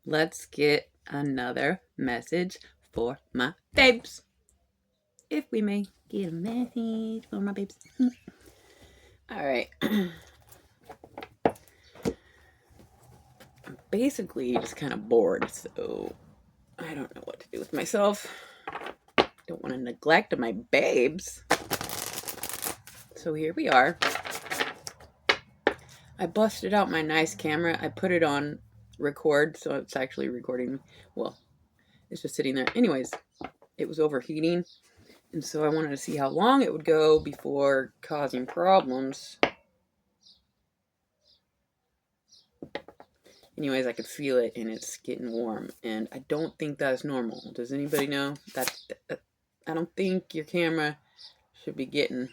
let's get another message for my babes. If we may get a message for my babes. All right. I'm basically just kind of bored, so I don't know what to do with myself. Don't want to neglect my babes. So here we are. I busted out my nice camera. I put it on record, so it's actually recording. Well, it's just sitting there. Anyways, it was overheating, and so I wanted to see how long it would go before causing problems. Anyways, I could feel it, and it's getting warm, and I don't think that's normal. Does anybody know? I don't think your camera should be getting...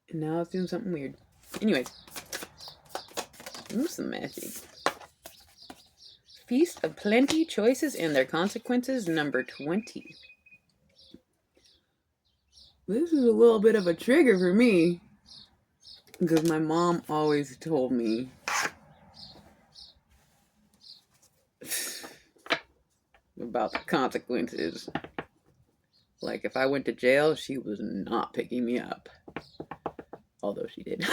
And now it's doing something weird. Anyways, what's the message? Feast of Plenty, Choices and Their Consequences, number 20. This is a little bit of a trigger for me, because my mom always told me about the consequences. Like, if I went to jail, she was not picking me up. Although she did.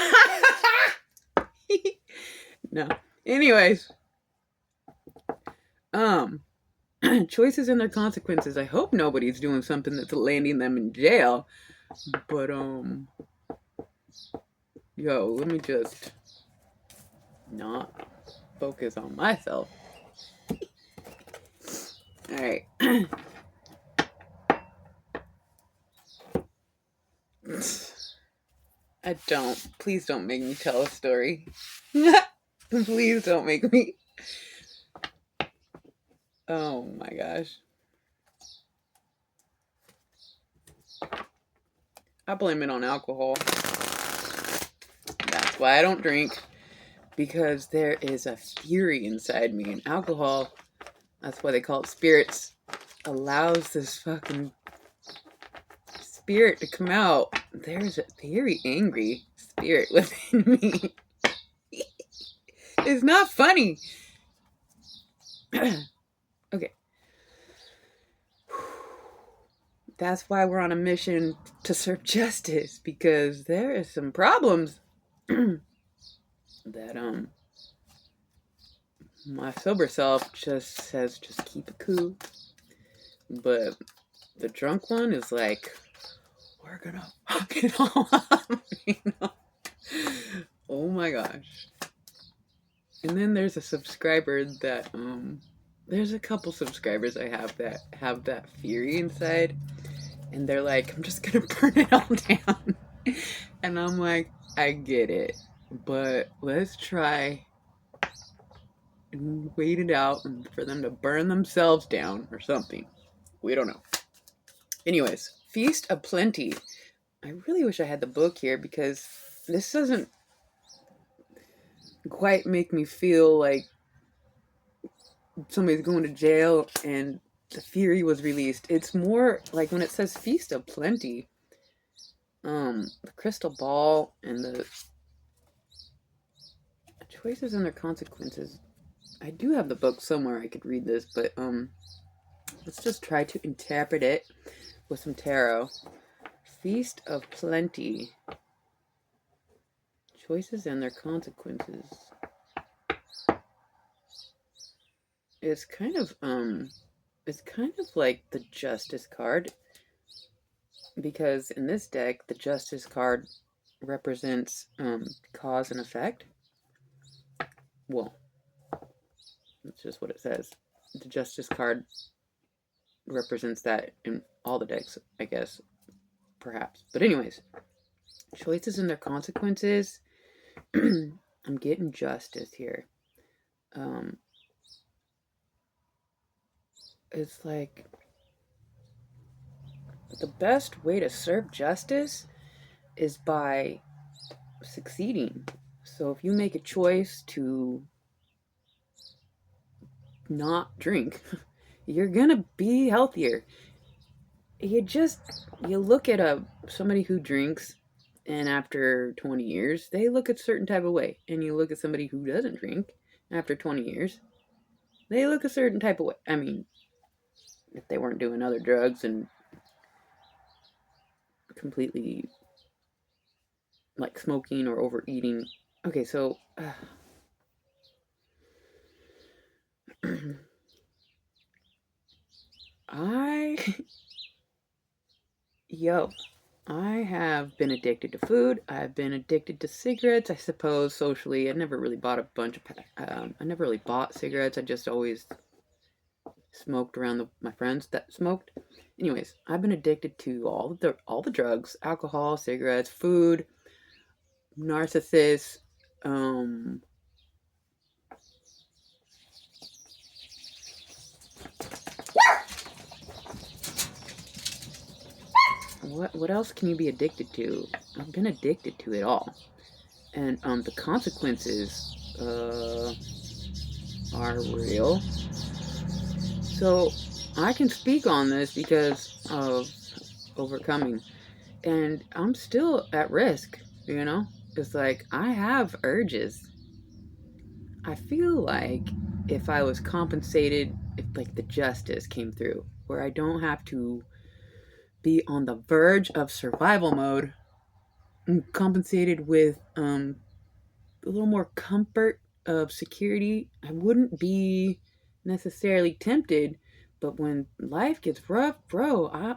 No. Anyways. Choices and their consequences. I hope nobody's doing something that's landing them in jail. But, yo, let me just not focus on myself. Alright. Please don't make me tell a story. Please don't make me. Oh my gosh. I blame it on alcohol. That's why I don't drink. Because there is a fury inside me. And alcohol, that's why they call it spirits, allows this fucking spirit to come out. There's a very angry spirit within me. It's not funny. Okay. That's why we're on a mission to serve justice, because there is some problems that my sober self just says just keep it cool. But the drunk one is like, we're gonna fuck it all up, you know? Oh my gosh. And then there's a subscriber that there's a couple subscribers I have that fury inside, and they're like, I'm just gonna burn it all down. And I'm like, I get it, but let's try and wait it out for them to burn themselves down or something. We don't know. Anyways, Feast of Plenty. I really wish I had the book here, because this doesn't quite make me feel like somebody's going to jail and the fury was released. It's more like when it says Feast of Plenty, the crystal ball and the choices and their consequences. I do have the book somewhere I could read this, but let's just try to interpret it with some tarot. Feast of Plenty, choices and their consequences. It's kind of like the Justice card, because in this deck the Justice card represents cause and effect. Well, that's just what it says. The Justice card represents that in all the decks, I guess, perhaps. But anyways, choices and their consequences. I'm getting justice here. It's like the best way to serve justice is by succeeding. So if you make a choice to not drink, you're gonna be healthier. You look at somebody who drinks, and after 20 years they look a certain type of way, and you look at somebody who doesn't drink after 20 years, they look a certain type of way. I mean, if they weren't doing other drugs and completely like smoking or overeating. Okay, so I, yo, I have been addicted to food. I've been addicted to cigarettes, I suppose, socially. I never really bought a bunch of, I never really bought cigarettes. I just always smoked around my friends that smoked. Anyways, I've been addicted to all the drugs, alcohol, cigarettes, food, narcissists, um, what else can you be addicted to? I've been addicted to it all. And the consequences are real. So I can speak on this because of overcoming, and I'm still at risk, you know? It's like I have urges. I feel like if I was compensated, if like the justice came through, where I don't have to be on the verge of survival mode, compensated with a little more comfort of security, I wouldn't be necessarily tempted. But when life gets rough, bro, I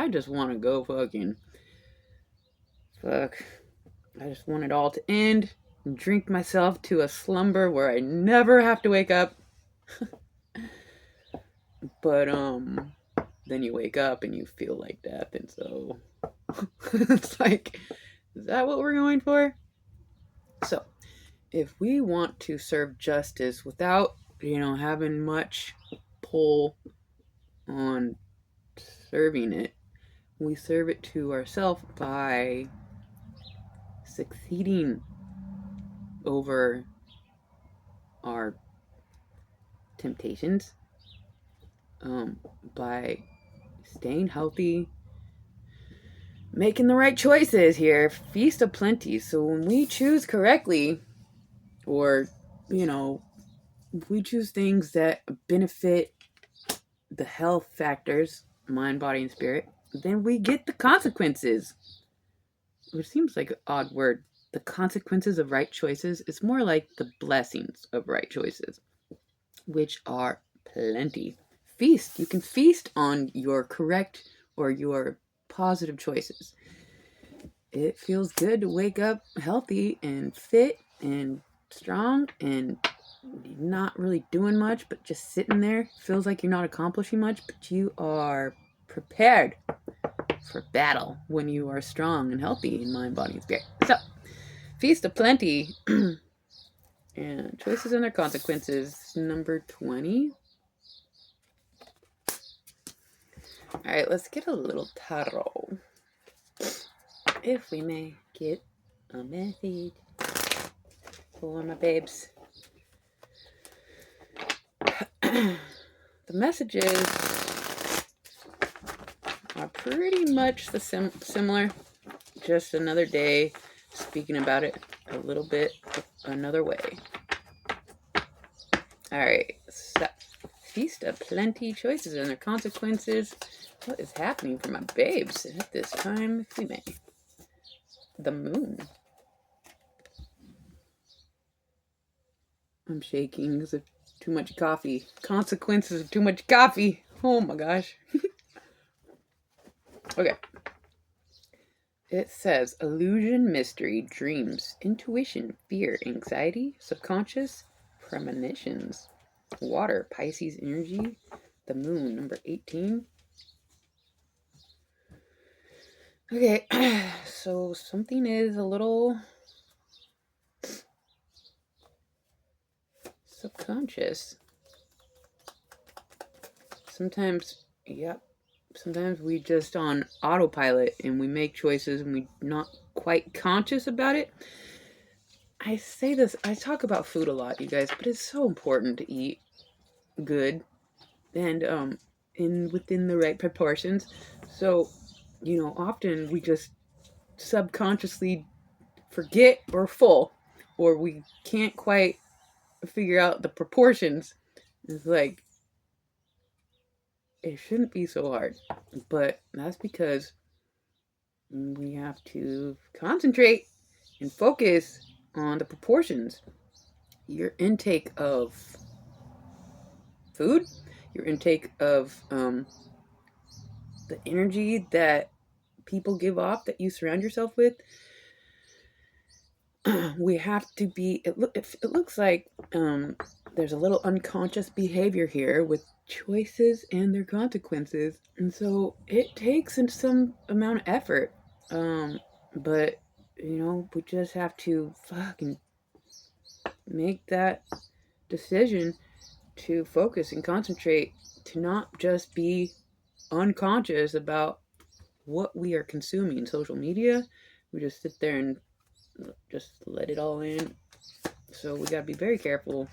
just want to go fuck. I just want it all to end and drink myself to a slumber where I never have to wake up. But then you wake up and you feel like death, and so it's like, is that what we're going for? So if we want to serve justice without, having much pull on serving it, we serve it to ourselves by succeeding over our temptations, by staying healthy, making the right choices here, feast of plenty. So when we choose correctly, or, if we choose things that benefit the health factors, mind, body, and spirit, then we get the consequences. Which seems like an odd word. The consequences of right choices. It's more like the blessings of right choices, which are plenty. Feast. You can feast on your correct or your positive choices. It feels good to wake up healthy and fit and strong and not really doing much, but just sitting there. Feels like you're not accomplishing much, but you are prepared for battle when you are strong and healthy in mind, body, and spirit. So, feast of plenty and choices and their consequences. Number 20. All right, let's get a little tarot. If we may get a message for my babes. The messages are pretty much the similar. Just another day speaking about it a little bit another way. All right, so feast of plenty, choices and their consequences. What is happening for my babes at this time, if we may? The moon. I'm shaking because of too much coffee. Consequences of too much coffee. Oh my gosh. Okay. It says illusion, mystery, dreams, intuition, fear, anxiety, subconscious, premonitions. Water, Pisces energy. The moon, number 18. Okay, so something is a little subconscious. Sometimes, yep. Sometimes we just on autopilot and we make choices and we're not quite conscious about it. I say this, I talk about food a lot, you guys, but it's so important to eat good and within the right proportions. So, often we just subconsciously forget or full, or we can't quite figure out the proportions. It's like, it shouldn't be so hard. But that's because we have to concentrate and focus on the proportions. Your intake of food, your intake of the energy that people give off that you surround yourself with. We have to be, it looks like there's a little unconscious behavior here with choices and their consequences. And so it takes some amount of effort. But, we just have to fucking make that decision to focus and concentrate, to not just be unconscious about what we are consuming. Social media, we just sit there and just let it all in. So we gotta be very careful.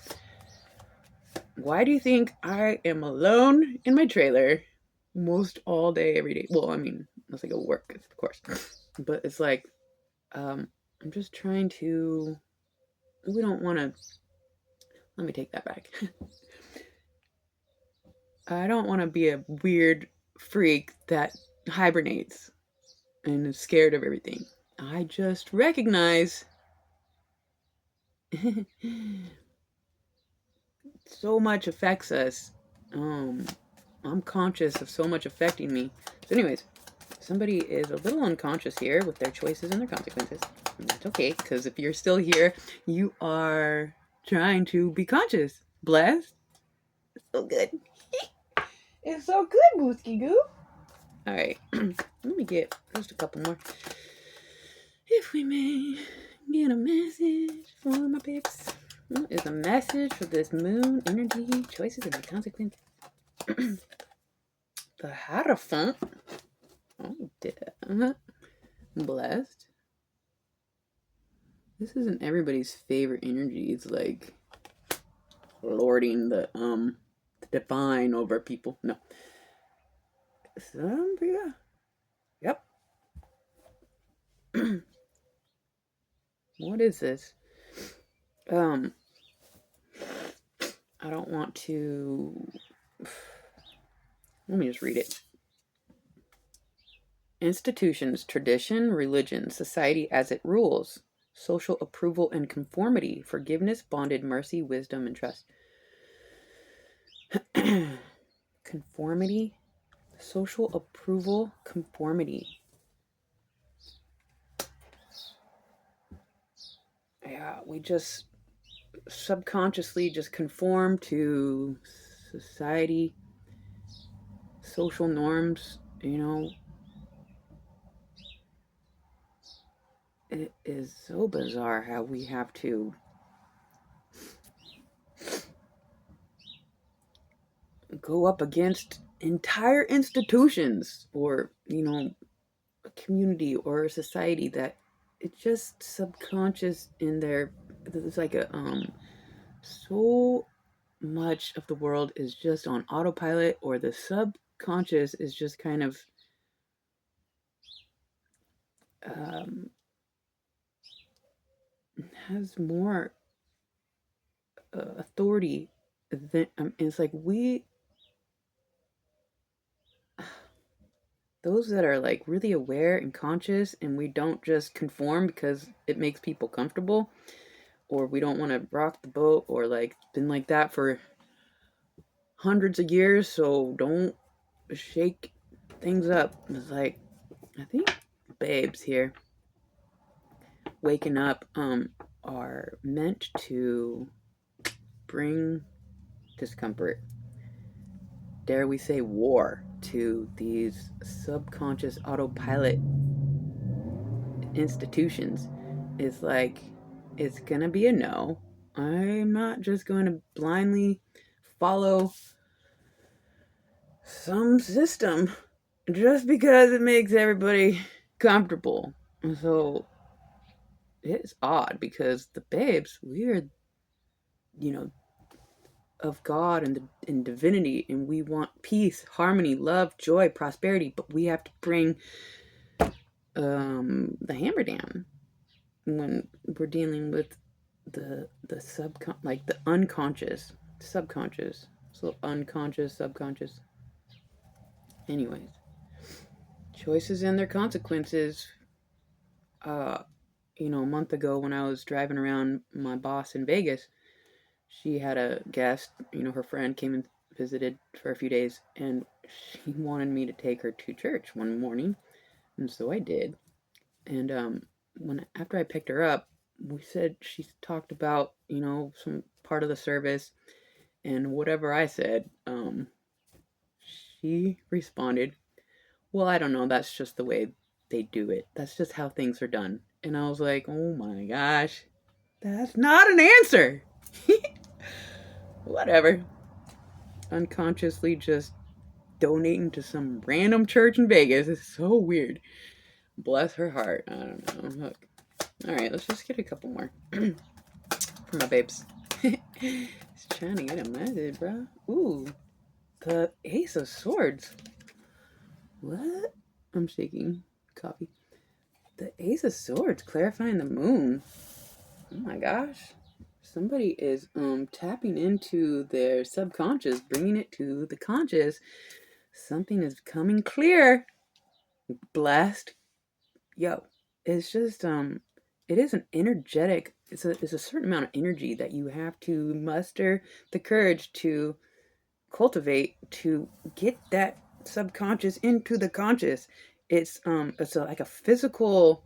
Why do you think I am alone in my trailer most all day, every day? Well, I mean, unless I go work, of course. But it's like, I'm just trying to, we don't want to, let me take that back. I don't want to be a weird freak that hibernates and is scared of everything. I just recognize so much affects us. I'm conscious of so much affecting me. So anyways, somebody is a little unconscious here with their choices and their consequences. And that's okay, because if you're still here, you are trying to be conscious. Blessed. It's so good. It's so good, Booski Goo. Alright, let me get just a couple more. If we may get a message for my pips. What is a message for this moon energy, choices, and the consequences? The Hierophant. Oh, blessed. This isn't everybody's favorite energy. It's like lording the divine over people. No. Yeah. Yep. What is this? I don't want to. Let me just read it. Institutions, tradition, religion, society as it rules, social approval and conformity, forgiveness, bonded, mercy, wisdom, and trust. Conformity, social approval, conformity. Yeah, we just subconsciously just conform to society, social norms, It is so bizarre how we have to go up against entire institutions or, a community or a society that it's just subconscious in there. It's like so much of the world is just on autopilot, or the subconscious is just kind of has more authority than it's like those that are like really aware and conscious, and we don't just conform because it makes people comfortable, or we don't want to rock the boat, or like been like that for hundreds of years, so don't shake things up. It's like, I think babes here waking up are meant to bring discomfort, dare we say war, to these subconscious autopilot institutions. It's like, it's gonna be a no. I'm not just going to blindly follow some system just because it makes everybody comfortable. So it's odd because the babes, we're, of God and divinity, and we want peace, harmony, love, joy, prosperity, but we have to bring the hammer down when we're dealing with like the unconscious, subconscious, so unconscious, subconscious. Anyways, choices and their consequences. Uh, a month ago when I was driving around my boss in Vegas, she had a guest. Her friend came and visited for a few days, and she wanted me to take her to church one morning, and so I did. And when after I picked her up, we said she talked about some part of the service, and whatever I said, she responded, "Well, I don't know. That's just the way they do it. That's just how things are done." And I was like, "Oh my gosh, that's not an answer." Whatever. Unconsciously just donating to some random church in Vegas is so weird. Bless her heart. I don't know. Look. All right, let's just get a couple more for my babes. He's trying to get a message, bro. Ooh, the Ace of Swords. What? I'm shaking. Coffee. The Ace of Swords clarifying the moon. Oh my gosh. Somebody is tapping into their subconscious, bringing it to the conscious. Something is coming clear. Blessed. Yo, it's just it is an energetic, it's a certain amount of energy that you have to muster the courage to cultivate to get that subconscious into the conscious. It's like a physical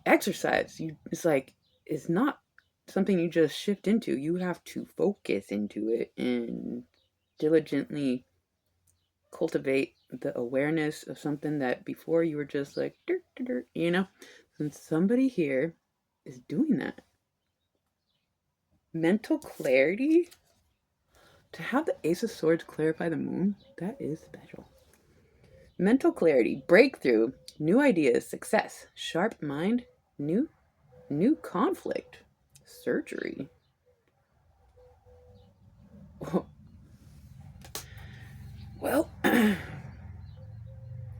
exercise. It's like it's not something you just shift into. You have to focus into it and diligently cultivate the awareness of something that before you were just like dirt, dirt, dirt. And somebody here is doing that. Mental clarity. To have the Ace of Swords clarify the moon, that is special. Mental clarity, breakthrough, new ideas, success, sharp mind, new conflict, surgery. Well,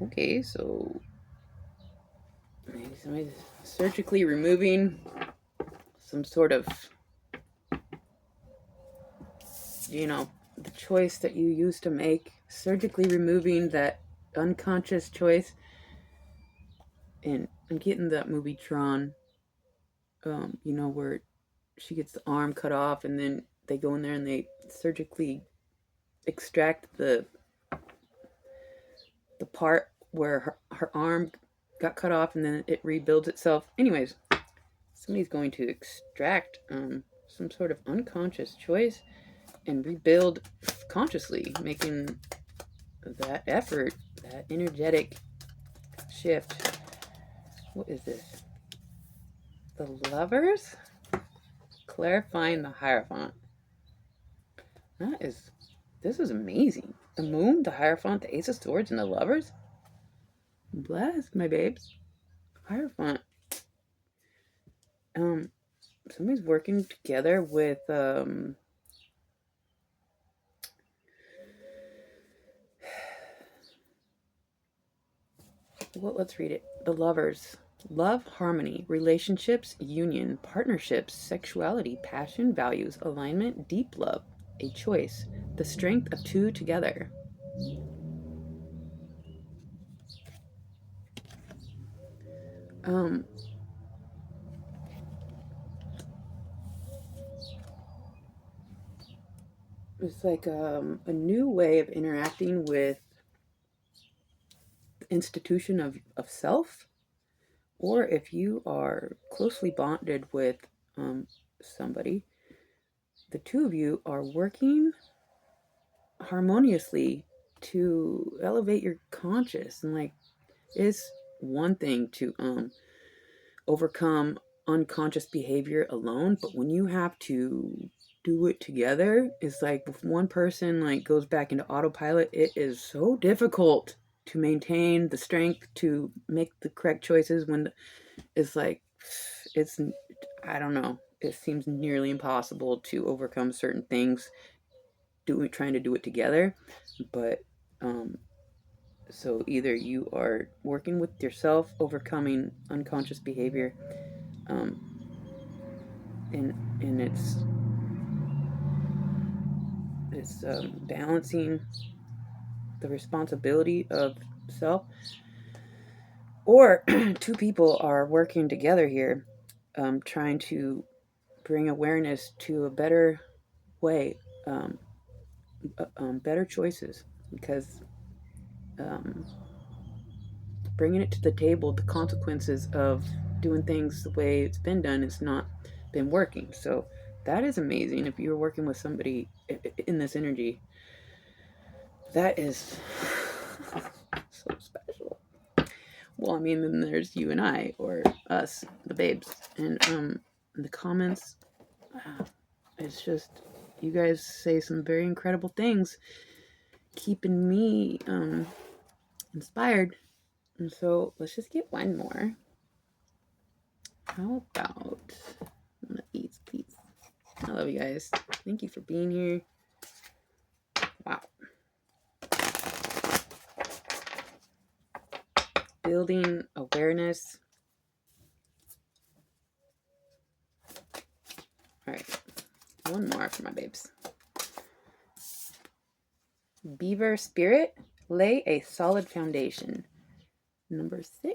okay, so maybe somebody's surgically removing some sort of, the choice that you used to make, surgically removing that unconscious choice, and getting that movie Tron, where she gets the arm cut off and then they go in there and they surgically extract the part where her arm got cut off and then it rebuilds itself. Anyways, somebody's going to extract some sort of unconscious choice and rebuild consciously, making that effort, that energetic shift. What is this? The Lovers? Clarifying the Hierophant. This is amazing. The Moon, the Hierophant, the Ace of Swords, and the Lovers? Bless, my babes. Hierophant. Somebody's working together with, well, let's read it. The Lovers. Love, harmony, relationships, union, partnerships, sexuality, passion, values, alignment, deep love, a choice, the strength of two together. It's like a new way of interacting with the institution of self, or if you are closely bonded with somebody, the two of you are working harmoniously to elevate your conscious. And like, it's one thing to overcome unconscious behavior alone, but when you have to do it together, it's like if one person like goes back into autopilot, it is so difficult to maintain the strength to make the correct choices when it's like it's I don't know, it seems nearly impossible to overcome certain things trying to do it together. But so either you are working with yourself, overcoming unconscious behavior, um, and it's balancing the responsibility of self, or two people are working together here, trying to bring awareness to a better way, better choices, because um, bringing it to the table, the consequences of doing things the way it's been done has not been working. So that is amazing. If you're working with somebody in this energy, that is so special. Well, I mean, then there's you and I, or us, the babes, and the comments. It's just, you guys say some very incredible things, keeping me inspired. And so let's just get one more. How about one of these, please? I love you guys. Thank you for being here. Wow. Building awareness. All right. One more for my babes. Beaver Spirit, lay a solid foundation. Number 6.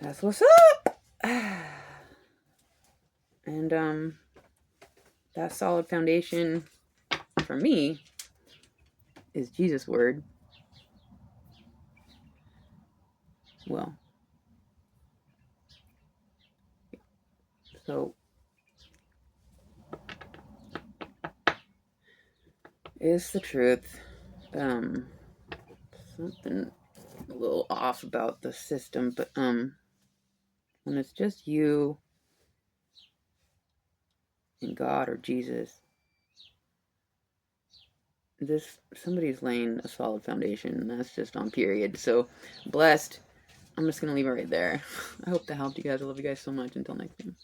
That's what's up. And that solid foundation for me is Jesus' word. Well, so it's the truth. Something a little off about the system, but when it's just you and God or Jesus, somebody's laying a solid foundation. That's just on period. So blessed. I'm just gonna leave it right there. I hope that helped you guys. I love you guys so much. Until next time.